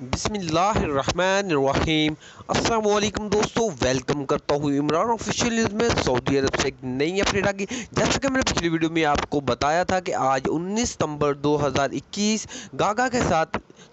बिस्मिल्लाहिर्रहमानिर्रहीम। अस्सलाम वालेकुम दोस्तों, वेलकम करता हूँ इमरान ऑफिशियल न्यूज़ में सऊदी अरब से एक नई अपडेट आ गई। जैसा कि मैंने पिछली वीडियो में आपको बताया था कि आज 19 सितंबर 2021 गागा के साथ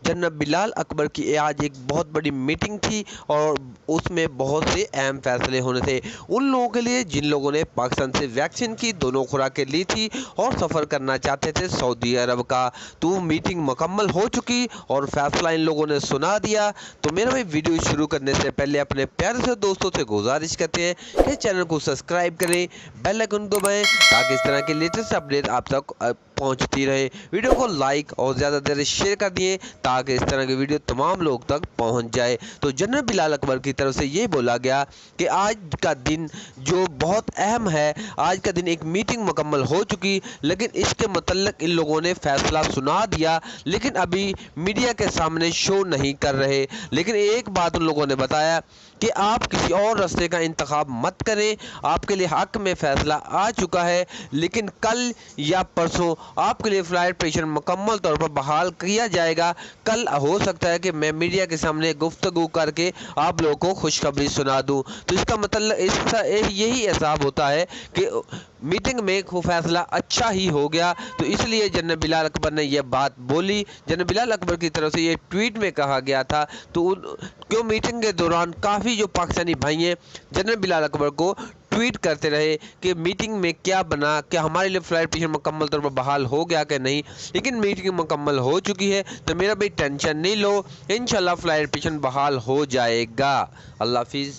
जनरल बिलाल अकबर की आज एक बहुत बड़ी मीटिंग थी और उसमें बहुत से अहम फैसले होने थे उन लोगों के लिए जिन लोगों ने पाकिस्तान से वैक्सीन की दोनों खुराकें ली थी और सफ़र करना चाहते थे सऊदी अरब का। तो मीटिंग मुकम्मल हो चुकी और फैसला इन लोगों ने सुना दिया। तो मेरा भाई वीडियो शुरू करने से पहले अपने प्यारे से दोस्तों से गुजारिश करते हैं कि चैनल को सब्सक्राइब करें, बेल आइकन दबाएं ताकि इस तरह के लेटेस्ट अपडेट आप तक पहुंचती रहे। वीडियो को लाइक और ज़्यादा देर शेयर कर दिए ताकि इस तरह की वीडियो तमाम लोग तक पहुंच जाए। तो जनरल बिलाल अकबर की तरफ से ये बोला गया कि आज का दिन जो बहुत अहम है, आज का दिन एक मीटिंग मुकम्मल हो चुकी, लेकिन इसके मतलब इन लोगों ने फैसला सुना दिया, लेकिन अभी मीडिया के सामने शो नहीं कर रहे। लेकिन एक बात उन लोगों ने बताया कि आप किसी और रास्ते का इंतखाब मत करें, आपके लिए हक में फैसला आ चुका है, लेकिन कल या परसों आपके लिए फ्लाइट ऑपरेशन मुकम्मल तौर पर बहाल किया जाएगा। कल हो सकता है कि मैं मीडिया के सामने गुफ्तगू करके आप लोगों को खुशखबरी सुना दूं। तो इसका मतलब यही एहसास होता है कि मीटिंग में फैसला अच्छा ही हो गया। तो इसलिए जनरल बिलाल अकबर ने यह बात बोली। जनरल बिलाल अकबर की तरफ से ये ट्वीट में कहा गया था। तो क्यों मीटिंग के दौरान काफ़ी जो पाकिस्तानी भाई हैं जनरल बिलाल अकबर को ट्वीट करते रहे कि मीटिंग में क्या बना, क्या हमारे लिए फ्लाइट ऑपरेशन मुकम्मल तौर पर बहाल हो गया कि नहीं। लेकिन मीटिंग मुकम्मल हो चुकी है, तो मेरा भाई टेंशन नहीं लो, इंशाल्लाह फ्लाइट ऑपरेशन बहाल हो जाएगा। अल्लाह हाफिज़।